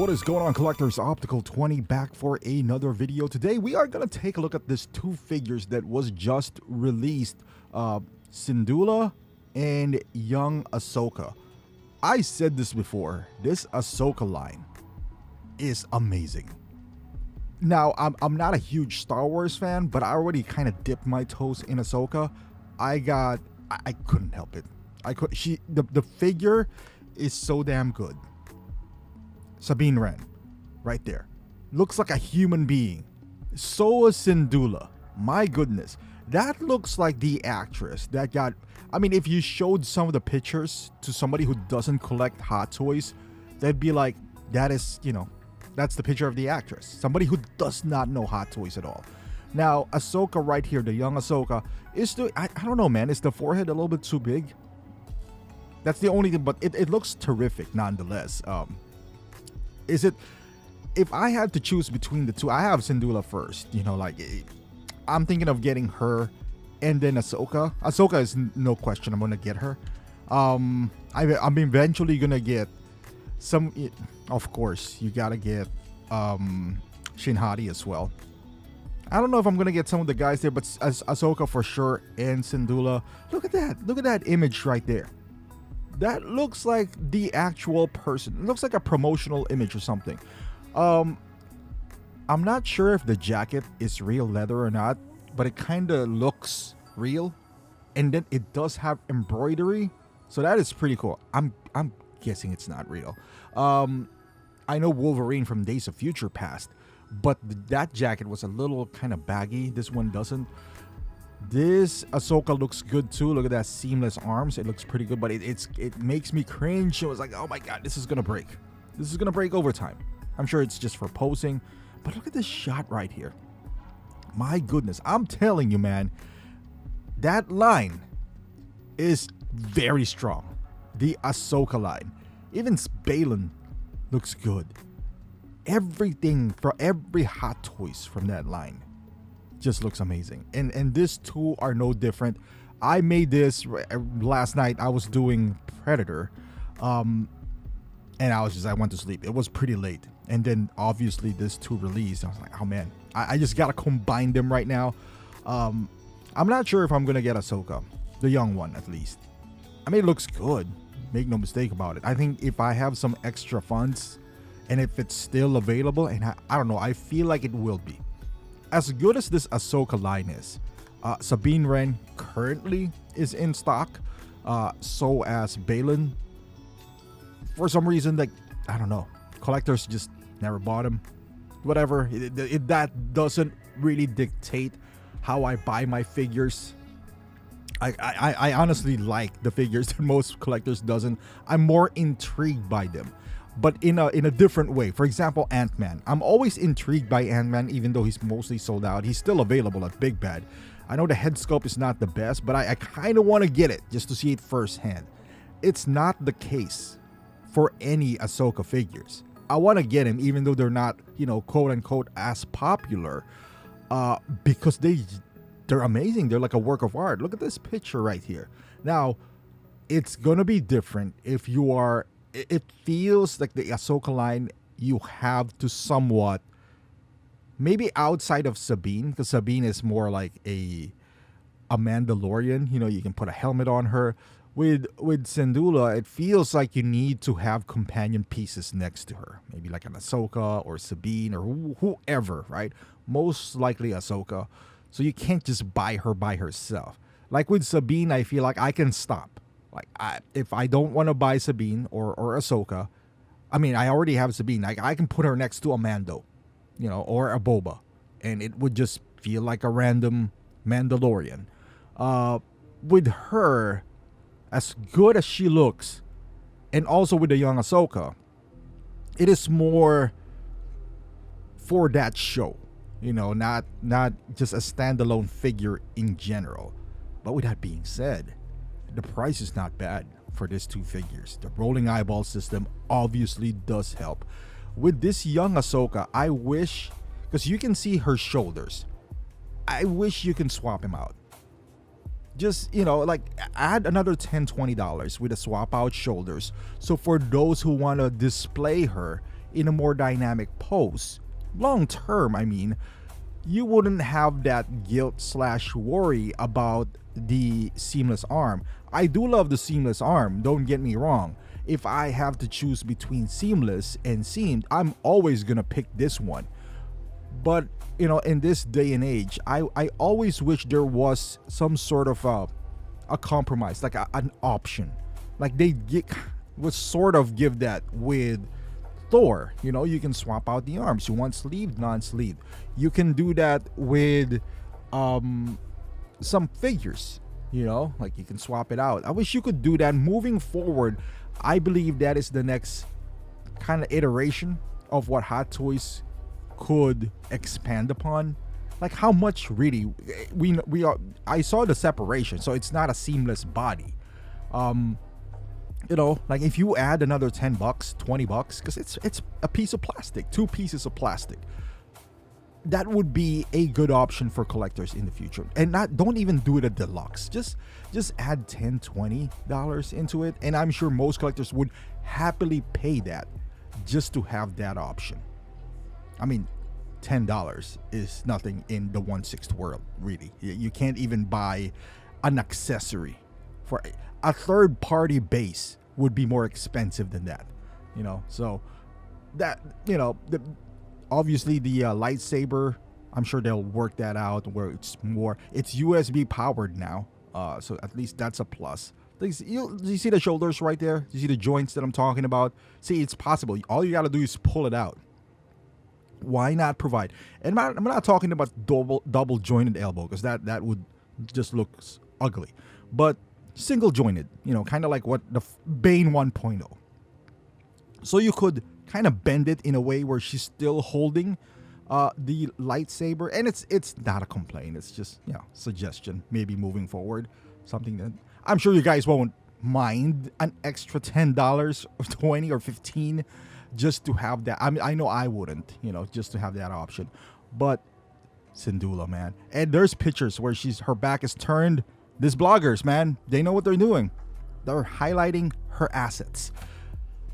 What is going on, collectors? Optical 20 back for another video. Today we are gonna take a look at these two figures that was just released, Syndulla and young Ahsoka. I said this before, this Ahsoka line is amazing. Now I'm not a huge Star Wars fan, but I already kind of dipped my toes in Ahsoka. I couldn't help it. The figure is so damn good. Sabine Wren, right there. Looks like a human being. So is Syndulla. My goodness. That looks like the actress that got... I mean, if you showed some of the pictures to somebody who doesn't collect Hot Toys, they'd be like, that is, that's the picture of the actress. Somebody who does not know Hot Toys at all. Now, Ahsoka right here, the young Ahsoka, is the... I don't know, man. Is the forehead a little bit too big? That's the only thing, but it looks terrific nonetheless. Is it, if I had to choose between the two, I have Syndulla first. I'm thinking of getting her and then Ahsoka. Ahsoka is no question I'm gonna get her. I'm eventually gonna get some. Of course, you gotta get Shin Hati as well. I don't know if I'm gonna get some of the guys there, but as Ahsoka for sure and Syndulla. Look at that! Look at that image right there. That looks like the actual person. It looks like a promotional image or something. I'm not sure if the jacket is real leather or not, but it kind of looks real. And then it does have embroidery, so that is pretty cool. I'm guessing it's not real. I know Wolverine from Days of Future Past, but that jacket was a little kind of baggy. This one doesn't. This Ahsoka looks good too. Look at that seamless arms. It looks pretty good, but it makes me cringe. It was like, oh my god, this is gonna break. This is gonna break over time. I'm sure it's just for posing, but look at this shot right here. My goodness, I'm telling you, man, that line is very strong. The Ahsoka line, even Balin looks good. Everything for every Hot Toys from that line just looks amazing, and these two are no different. I made this last night. I was doing Predator, and I went to sleep. It was pretty late, and then obviously this two released. I was like, oh man, I just gotta combine them right now. I'm not sure if I'm gonna get Ahsoka, the young one at least. I mean, it looks good, make no mistake about it. I think if I have some extra funds, and if it's still available, and I don't know, I feel like it will be. As good as this Ahsoka line is, Sabine Wren currently is in stock. So as Balin. For some reason, I don't know, collectors just never bought him. Whatever, that doesn't really dictate how I buy my figures. I honestly like the figures that most collectors doesn't. I'm more intrigued by them, but in a different way. For example, Ant-Man. I'm always intrigued by Ant-Man, even though he's mostly sold out. He's still available at Big Bad. I know the head sculpt is not the best, but I kind of want to get it just to see it firsthand. It's not the case for any Ahsoka figures. I want to get him, even though they're not, quote unquote, as popular, because they're amazing. They're like a work of art. Look at this picture right here. Now, it's gonna be different if you are. It feels like the Ahsoka line, you have to somewhat, maybe outside of Sabine, because Sabine is more like a Mandalorian. You can put a helmet on her. With Syndulla, it feels like you need to have companion pieces next to her. Maybe like an Ahsoka or Sabine or whoever, right? Most likely Ahsoka. So you can't just buy her by herself. Like with Sabine, I feel like I can stop. Like, if I don't want to buy Sabine or Ahsoka, I mean, I already have Sabine. I can put her next to a Mando, or a Boba, and it would just feel like a random Mandalorian. With her, as good as she looks, and also with the young Ahsoka, it is more for that show, not just a standalone figure in general. But with that being said, the price is not bad for these two figures. The rolling eyeball system obviously does help. With this young Ahsoka, I wish, because you can see her shoulders, I wish you can swap him out. Just, add another $10-$20 with the swap out shoulders. So for those who want to display her in a more dynamic pose. Long term, I mean, you wouldn't have that guilt slash worry about the seamless arm. I do love the seamless arm, don't get me wrong. If I have to choose between seamless and seamed, I'm always gonna pick this one. But you know, in this day and age, I always wish there was some sort of a compromise, like an option. Like they would sort of give that with Thor. You know, you can swap out the arms. You want sleeved, non-sleeved. You can do that with some figures. You know, like you can swap it out. I wish you could do that moving forward. I believe that is the next kind of iteration of what Hot Toys could expand upon. Like how much really we are. I saw the separation, so it's not a seamless body. You know, like if you add another $10, $20, because it's a piece of plastic, 2 pieces of plastic, that would be a good option for collectors in the future. And don't even do it a deluxe. Just add $10, $20 into it, and I'm sure most collectors would happily pay that just to have that option. I mean, $10 is nothing in the 1/6 world, really. You can't even buy an accessory for a third-party base would be more expensive than that, you know. So that, you know, obviously the lightsaber, I'm sure they'll work that out where it's USB powered now, so at least that's a plus. You see the shoulders right there? You see the joints that I'm talking about? See, it's possible. All you got to do is pull it out. Why not provide? And I'm not talking about double jointed elbow, because that would just look ugly, but single jointed, you know, kind of like what the Bane 1.0. So you could kind of bend it in a way where she's still holding the lightsaber, and it's not a complaint. It's just, you know, suggestion. Maybe moving forward, something that I'm sure you guys won't mind an extra $10 or 20 or 15 just to have that. I mean, I know I wouldn't, you know, just to have that option. But Syndulla, man, and there's pictures where her back is turned. These bloggers, man, they know what they're doing. They're highlighting her assets.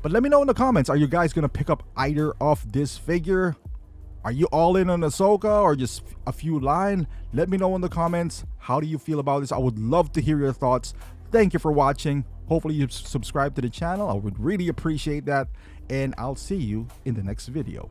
But let me know in the comments, are you guys gonna pick up either of this figure? Are you all in on Ahsoka or just a few line? Let me know in the comments. How do you feel about this? I would love to hear your thoughts. Thank you for watching. Hopefully you subscribe to the channel. I would really appreciate that. And I'll see you in the next video.